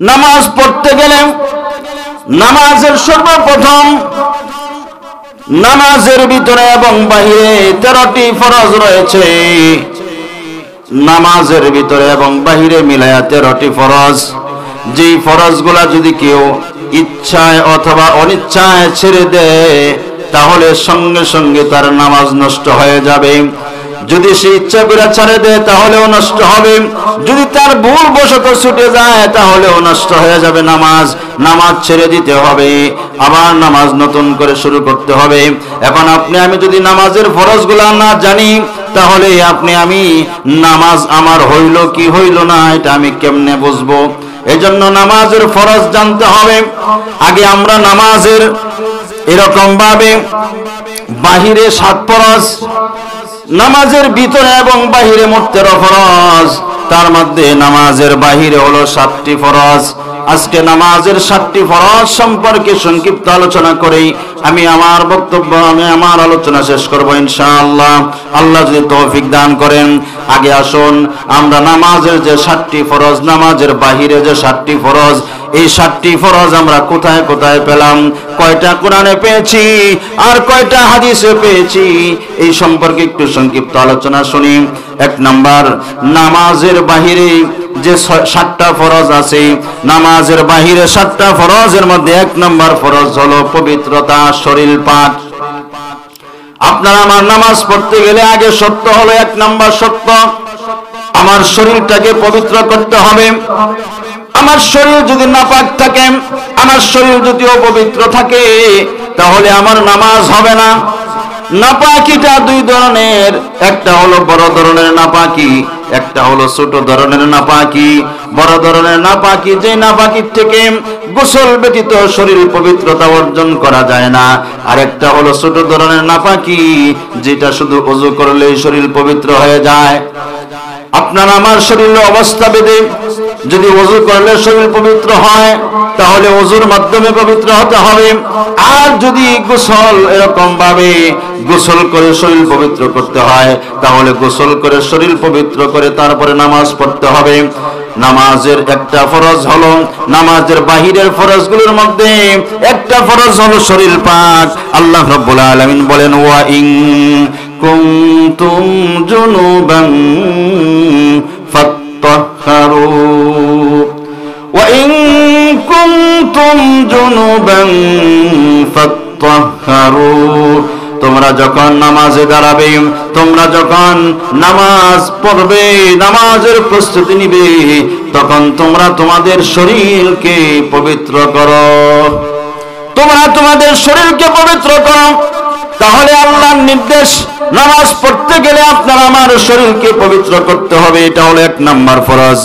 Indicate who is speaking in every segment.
Speaker 1: নামাজ পড়তে গেলে নামাজের সর্বপ্রথম নামাজের ভিতরে এবং বাহিরে 13টি ফরজ রয়েছে। নামাজের ভিতরে এবং বাহিরে মিলায়া 13টি ফরজ। যেই ফরজগুলা যদি কেউ ইচ্ছায় অথবা অনিচ্ছায় ছেড়ে দেয় তাহলে সঙ্গে সঙ্গে তার নামাজ নষ্ট হয়ে যাবে। যদি সে ইচ্ছা করে ছেড়ে দেয় তাহলেও নষ্ট হবে, যদি তার ভুলবশত ছুটে যায় তাহলেও নষ্ট হয়ে যাবে নামাজ। নামাজ ছেড়ে দিতে হবে, আবার নামাজ নতুন করে শুরু করতে হবে। এখন আপনি আমি যদি নামাজের ফরজগুলা না জানি তাহলে আপনি আমি নামাজ আমার হইল কি হইল না এটা আমি কেমনে বুঝবো? এজন্য নামাজের ফরজ জানতে হবে। আগে আমরা নামাজের এরকম ভাবে বাহিরে 7 ফরজ, নামাজের ভিতরে এবং বাহিরে মোট 13 ফরজ, তার মধ্যে নামাজের বাহিরে হলো 7টি ফরজ। আজকে নামাজের 7টি ফরজ সম্পর্কে সংক্ষিপ্ত আলোচনা করেই আমি আমার আলোচনা শেষ করব ইনশাআল্লাহ, আল্লাহ যদি তৌফিক দান করেন। আগে আসুন আমরা নামাজের যে 7টি ফরজ, নামাজের বাহিরে যে 7টি ফরজ, এই 7টি ফরজ আমরা কোথায় কোথায় পেলাম, কয়টা কোরআনে পেয়েছি আর কয়টা হাদিসে পেয়েছি, এই সম্পর্কে একটু সংক্ষিপ্ত আলোচনা শুনি। 1 নাম্বার, নামাজের বাহিরে যে 7টা ফরজ আছে, নামাজের বাহিরে 7টা ফরজের মধ্যে 1 নাম্বার ফরজ হলো পবিত্রতা, শরীর পাক। আপনার আমার নামাজ পড়তে গেলে আগে সত্য হলো 1 নাম্বার সত্য, আমার শরীরটাকে পবিত্র করতে হবে। আমার শরীর যদি নাপাক থাকে, আমার শরীর যদি অপবিত্র থাকে তাহলে আমার নামাজ হবে না। নাপাকিটা 2 ধরনের, একটা হলো বড় ধরনের নাপাকি, একটা হলো ছোট ধরনের নাপাকি। বড় ধরনের নাপাকি, যে নাপাকির থেকে গোসল ব্যতীত শরীর পবিত্রতা অর্জন করা যায় না। আর একটা হলো ছোট ধরনের নাপাকি, যেটা শুধু ওযু করলেই শরীর পবিত্র হয়ে যায়। আপনার আমার শরীরের অবস্থা ভেদে যদি ওযু করলে শরীর পবিত্র হয় তাহলে ওযুর মাধ্যমে পবিত্র হতে হবে। আর যদি গোসল এরকম ভাবে গোসল করে শরীর পবিত্র করতে হয় তাহলে গোসল করে শরীর পবিত্র করে তারপরে নামাজ পড়তে হবে। নামাজের একটা ফরজ হলো, নামাজের বাহিরের ফরজগুলোর মধ্যে একটা ফরজ হলো শরীর পাক। আল্লাহ রাব্বুল আলামিন বলেন, ওয়া ইন কুনতুম জুনুবান ফাত্তাহহারু, ওয়া ইন কুনতুম জুনুবান ফাত্তাহহারু। তোমরা যখন নামাজে দাঁড়াবে, তোমরা যখন নামাজ পড়বে, নামাজের প্রস্তুতি নিবে, তখন তোমরা তোমাদের শরীরকে পবিত্র করো। তোমরা তোমাদের শরীরকে পবিত্র করো। তাহলে আল্লাহর নির্দেশ, নামাজ পড়তে গেলে আপনার আমার শরীরকে পবিত্র করতে হবে। এটা হলো 1 নাম্বার ফরজ।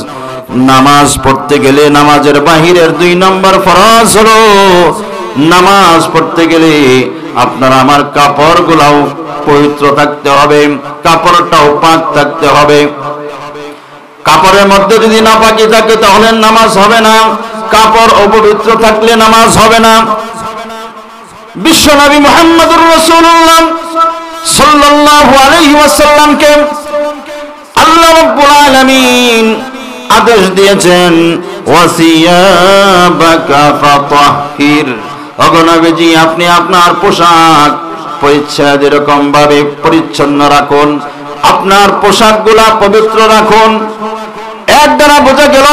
Speaker 1: নামাজ পড়তে গেলে নামাজের বাহিরের 2 নাম্বার ফরজ হলো, নামাজ পড়তে গেলে আপনার আমার কাপড়গুলাও পবিত্র থাকতে হবে, কাপড়টাও পাক থাকতে হবে। কাপড়ের মধ্যে যদি নাপাকি থাকে তাহলে নামাজ হবে না, কাপড় অপবিত্র থাকলে নামাজ হবে না। বিশ্বনবী মুহাম্মদুর রাসূলুল্লাহ সাল্লাল্লাহু আলাইহি ওয়াসাল্লামকে আল্লাহ রাব্বুল আলামিন আদেশ দিয়েছেন, ওয়াসিয়াবাকা ফাতাহহির। ওগো নবীজি, আপনি আপনার পোশাক পরিচ্ছদ এরকম ভাবে পরিচ্ছন্ন রাখুন, আপনার পোশাকগুলা পবিত্র রাখুন। এর দ্বারা বোঝা গেল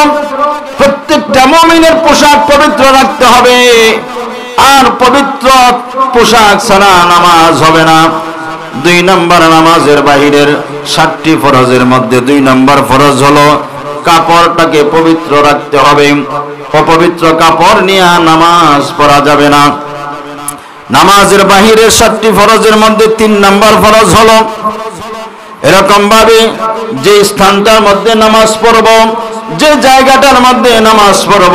Speaker 1: প্রত্যেকটা মুমিনের পোশাক পবিত্র রাখতে হবে, আর পবিত্র পোশাক ছাড়া নামাজ হবে না। 2 নাম্বার, নামাজের বাহিরের 7টি ফরজের মধ্যে 2 নাম্বার ফরজ হলো কাপড়টাকে পবিত্র রাখতে হবে। অপবিত্র কাপড় নিয়ে নামাজ পড়া যাবে না। নামাজের বাহিরের 7টি ফরজের মধ্যে 3 নাম্বার ফরজ হলো এরকম ভাবে যে স্থানটার মধ্যে নামাজ পড়ব, যে জায়গাটার মধ্যে নামাজ পড়ব,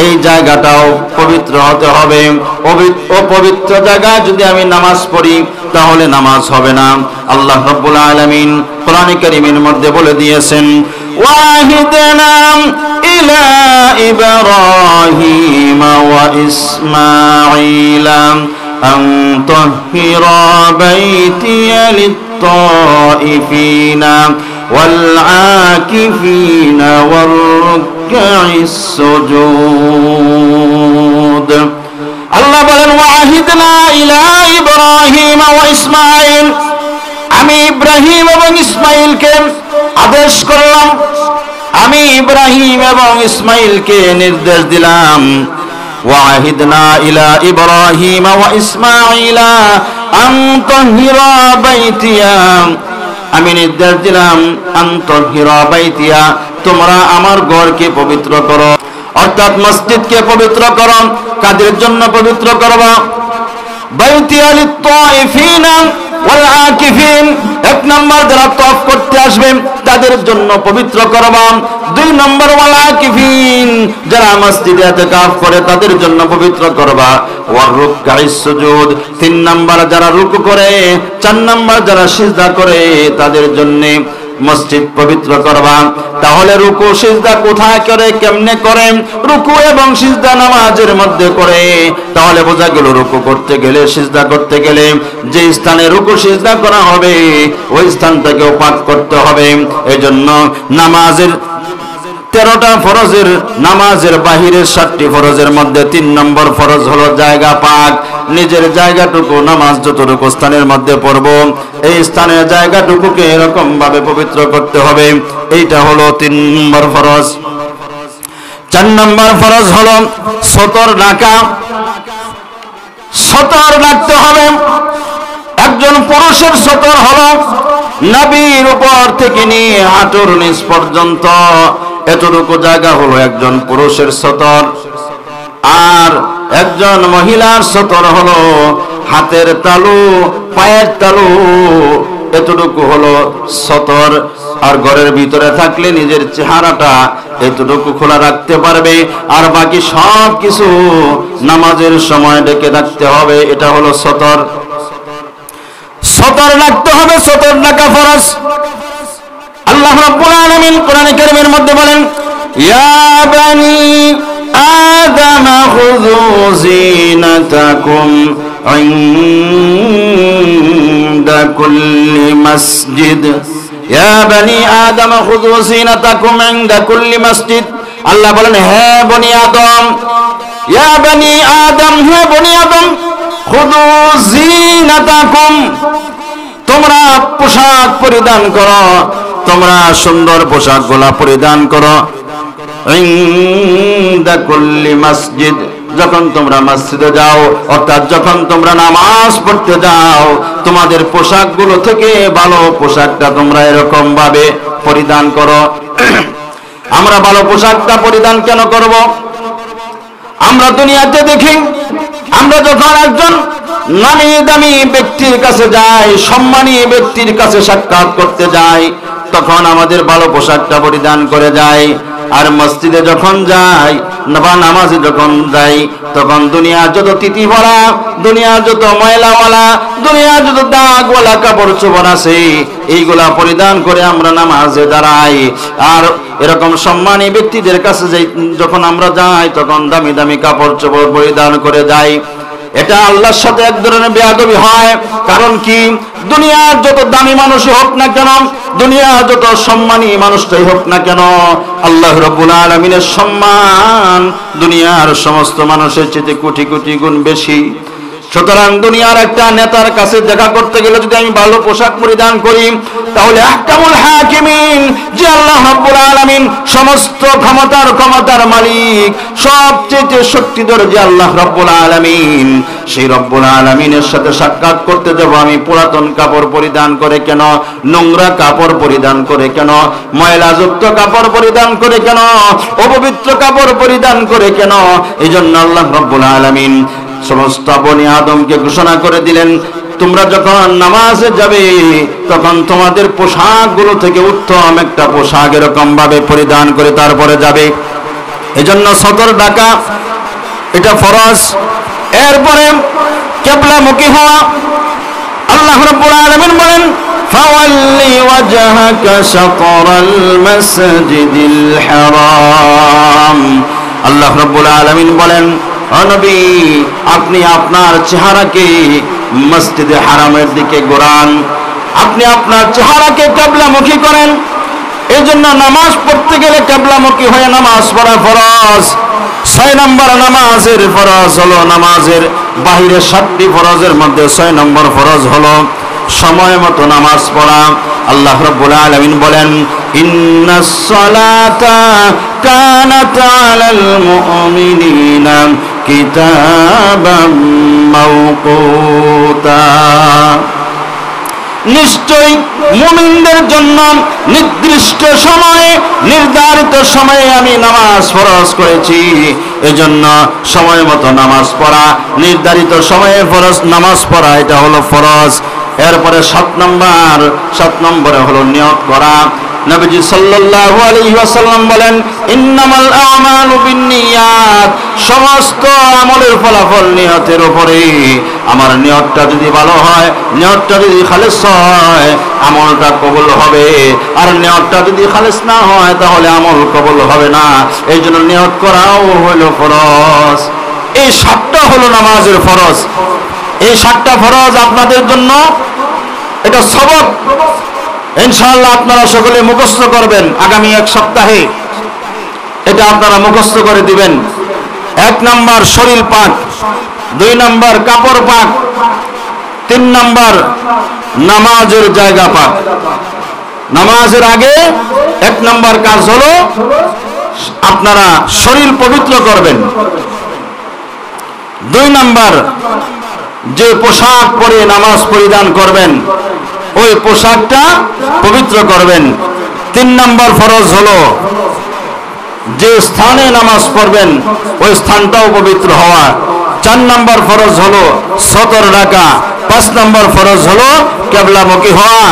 Speaker 1: এই জায়গাটাও পবিত্র হতে হবে। অপবিত্র জায়গায় যদি আমি নামাজ পড়ি তাহলে নামাজ হবে না। আল্লাহ রাব্বুল আলামিন কোরআনে কারীমের মধ্যে বলে দিয়েছেন, ওয়াহিদনা ইলা ইব্রাহিম ওয়া ইসমাঈলা আন তাহহিরা বাইতিয়া লিত-তাইফিনা ওয়াল আকিফিনা ওয়ার রুকঈস সুজুদ। আল্লাহ বলেন ওয়াহিদনা ইলা ইব্রাহিম ওয়া ইসমাঈল, আমি ইব্রাহিম এবং ইসমাঈলকে আদেশ করলাম, আমি ইব্রাহিম এবং ইসমাঈলকে নির্দেশ দিলাম। ওয়াহিদনা ইলা ইব্রাহিম ওয়া ইসমাঈলা আন তাহিরা বাইতিয়া, আমি নির্দেশ দিলাম আন তাহিরা বাইতিয়া, তোমরা আমার ঘরকে পবিত্র করো, অর্থাৎ মসজিদকে পবিত্র করো। কাদের জন্য পবিত্র করবা? বাইতিয়া লিত-তাইফিনা ওয়াল আকিফিন, এক নম্বর যারা তওয়াফ করতে আসবে তাদের জন্য পবিত্র করবা। দুই নম্বর ওয়াল আকিফিন, যারা মসজিদে ইতিকাফ করে তাদের জন্য পবিত্র করবা। ওয়ার রুকঈস সুজুদ, তিন নম্বর যারা রুকু করে, চার নম্বর যারা সিজদা করে তাদের জন্য মসজিদ পবিত্র করবা। তাহলে রুকু সিজদা কোথায় করে, কেমনে করে? রুকু এবং সিজদা নামাজের মধ্যে করে। তাহলে বোঝা গেল রুকু করতে গেলে, সিজদা করতে গেলে যে স্থানে রুকু সিজদা করা হবে ওই স্থানটাকেও পাক করতে হবে। এজন্য নামাজের 13টা ফরজের নামাজের বাহিরের 7টি ফরজের মধ্যে 3 নম্বর ফরজ হলো জায়গা পাক। নিজের জায়গাটুকু নামাজ যতটুকু স্থানের মধ্যে পড়ব এই স্থানের জায়গাটুকুকে এরকম ভাবে পবিত্র করতে হবে। এইটা হলো 3 নম্বর ফরজ। 4 নম্বর ফরজ হলো সতর রাখা। সতর রাখতে হবে। একজন পুরুষের সতর হলো নাভির উপর থেকে নিয়ে হাঁটুর নিচ পর্যন্ত, এতটুকু জায়গা হলো একজন পুরুষের সতর। আর একজন মহিলার সতর হলো হাতের তালু, পায়ের তালু, এতটুকু হলো সতর। আর ঘরের ভিতরে থাকলে নিজের চেহারাটা এতটুকু খোলা রাখতে পারবে, আর বাকি সব কিছু নামাজের সময় ডেকে রাখতে হবে। এটা হলো সতর। সতর রাখতে হবে, সতর রাখা ফরজ। আল্লাহ রাব্বুল আলামিন কোরআনে কারীমের মধ্যে বলেন, ইয়া বানি আদম খুযু যিনাতাকুম ইনদা কুল্লি মসজিদ। ইয়া বানি আদম খুযু যিনাতাকুম ইনদা কুল্লি মসজিদ। আল্লাহ বলেন, হে বনি আদম, ইয়া বানি আদম, হে বনি আদম, খুযু যিনাতাকুম, তোমরা পোশাক পরিধান করো, তোমরা সুন্দর পোশাকগুলা পরিধান করো। ইনদা কুল্লি মসজিদ, যখন তোমরা মসজিদে যাও, অর্থাৎ যখন তোমরা নামাজ পড়তে যাও, তোমাদের পোশাকগুলো থেকে ভালো পোশাকটা তোমরা এরকম ভাবে পরিধান করো। আমরা ভালো পোশাকটা পরিধান কেন করব? আমরা দুনিয়াতে দেখি, আমরা যখন একজন নামি দামি ব্যক্তির কাছে যাই, সম্মানী ব্যক্তির কাছে সাক্ষাৎ করতে যাই, তখন আমাদের ভালো পোশাকটা পরিধান করে যাই। আর মসজিদে যখন যাই বা নামাজে যখন যাই, তখন দুনিয়ার যত তিতি ভরা, দুনিয়ার যত ময়লাওয়ালা, দুনিয়ার যত দাগওয়ালা কাপড় চোপড় আছে, এইগুলা পরিধান করে আমরা নামাজে দাঁড়াই। আর এরকম সম্মানী ব্যক্তিদের কাছে যখন আমরা যাই, তখন দামি দামি কাপড় চোপড় পরিধান করে যাই। এটা আল্লাহর সাথে এক ধরনের বেয়াদবি হয়। কারণ কি? দুনিয়ার যত দামি মানুষই হোক না কেন, দুনিয়ার যত সম্মানী মানুষটাই হোক না কেন, আল্লাহ রাব্বুল আলামিনের সম্মান দুনিয়ার সমস্ত মানুষের চেয়ে কোটি কোটি গুণ বেশি। সুতরাং দুনিয়ার একটা নেতার কাছে দেখা করতে গেলে যদি আমি ভালো পোশাক পরিধান করি, তাহলে আহকামুল হাকিমিন, যে আল্লাহ রাব্বুল আলামিন সমস্ত ক্ষমতার মালিক, সবচেয়ে শক্তিধর যে আল্লাহ রাব্বুল আলামিন, সেই রাব্বুল আলামিনের সাথে সাক্ষাৎ করতে যাব আমি পুরাতন কাপড় পরিধান করে কেন, নোংরা কাপড় পরিধান করে কেন, ময়লাযুক্ত কাপড় পরিধান করে কেন, অপবিত্র কাপড় পরিধান করে কেন? এই জন্য আল্লাহ রাব্বুল আলামিন সমস্ত বনি আদমকে ঘোষণা করে দিলেন, তোমরা যখন নামাজে যাবে তখন তোমাদের পোশাকগুলো থেকে উত্তম একটা পোশাক এরকম ভাবে পরিধান করে তারপরে যাবে। এজন্য সতর ঢাকা এটা ফরজ। এরপরে কিবলামুখী হওয়া। আল্লাহ রাব্বুল আলামিন বলেন, ফাওয়াল্লি ওয়াজহাকা শাতরাল মাসজিদিল হারাম। আল্লাহ রাব্বুল আলামিন বলেন, ও নবী, আপনি আপনার চেহারাকে মসজিদে হারামের দিকে ঘোরান, আপনি আপনার চেহারাকে কিবলামুখী করেন। এই জন্য নামাজ পড়তে গেলে কিবলামুখী হয়ে নামাজ পড়া ফরজ। 6 নম্বর নামাজের ফরজ হলো, নামাজের বাহিরে 7টি ফরজের মধ্যে 6 নম্বর ফরজ হলো সময় মতো নামাজ পড়া। আল্লাহ রাব্বুল আলামিন বলেন, ইন্নাস সালাতা কানাত আলাল মুমিনিনা কিতাবাম মাওকুতা। নিশ্চয়ই মুমিনদের জন্য নির্দিষ্ট সময়ে, নির্ধারিত সময়ে আমি নামাজ ফরজ করেছি। এজন্য সময় মতো নামাজ পড়া, নির্ধারিত সময়ে ফরজ নামাজ পড়া, এটা হলো ফরজ। এরপরে 7 নম্বরে হলো নিয়ত করা। নবীজি সাল্লাল্লাহু আলাইহি ওয়াসাল্লাম বলেন, ইন্নামাল আমালু বিন্নিয়াত, সমস্ত আমলের ফলাফল নিয়তের উপরে। আমার নিয়তটা যদি ভালো হয়, নিয়তটা যদি খালেস হয়, আমলটা কবুল হবে। আর নিয়তটা যদি খালেস না হয়, তাহলে আমল কবুল হবে না। এই জন্য নিয়ত করাও হলো ফরজ। এই 7টা হলো নামাজের ফরজ। এই 7টা ফরজ আপনাদের জন্য এটা সবক। ইনশাআল্লাহ আপনারা সকলে মুখস্থ করবেন আগামী 1 সপ্তাহে। এটা আপনারা মুখস্থ করে দিবেন। 1 নম্বর শরীর পাক, 2 নম্বর কাপড় পাক, 3 নম্বর নামাজের জায়গা পাক। নামাজের আগে 1 নম্বর কাজ হলো আপনারা শরীর পবিত্র করবেন। 2 নম্বর যে পোশাক পরে নামাজ পরিধান করবেন, ওই পোশাকটা পবিত্র করবেন। 3 নম্বর ফরজ হলো যে স্থানে নামাজ পড়বেন ওই স্থানটাও পবিত্র হওয়া। 4 নম্বর ফরজ হলো সতর রাখা। 5 নম্বর ফরজ হলো কিবলামুখী হওয়া।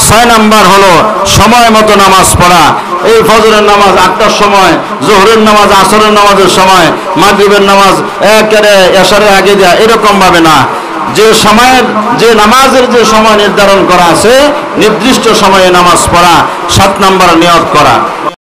Speaker 1: 6 নম্বর হলো সময় মতো নামাজ পড়া। এই ফজরের নামাজ 8টার সময়, জোহরের নামাজ আসরের নামাজের সময়, মাগরিবের নামাজ একেবারে এশারের আগে দেয়া, এরকম ভাবে না। যে সময়ের, যে নামাজের যে সময় নির্ধারণ করা আছে, নির্দিষ্ট সময়ে নামাজ পড়া। 7 নম্বর নিয়ত করা।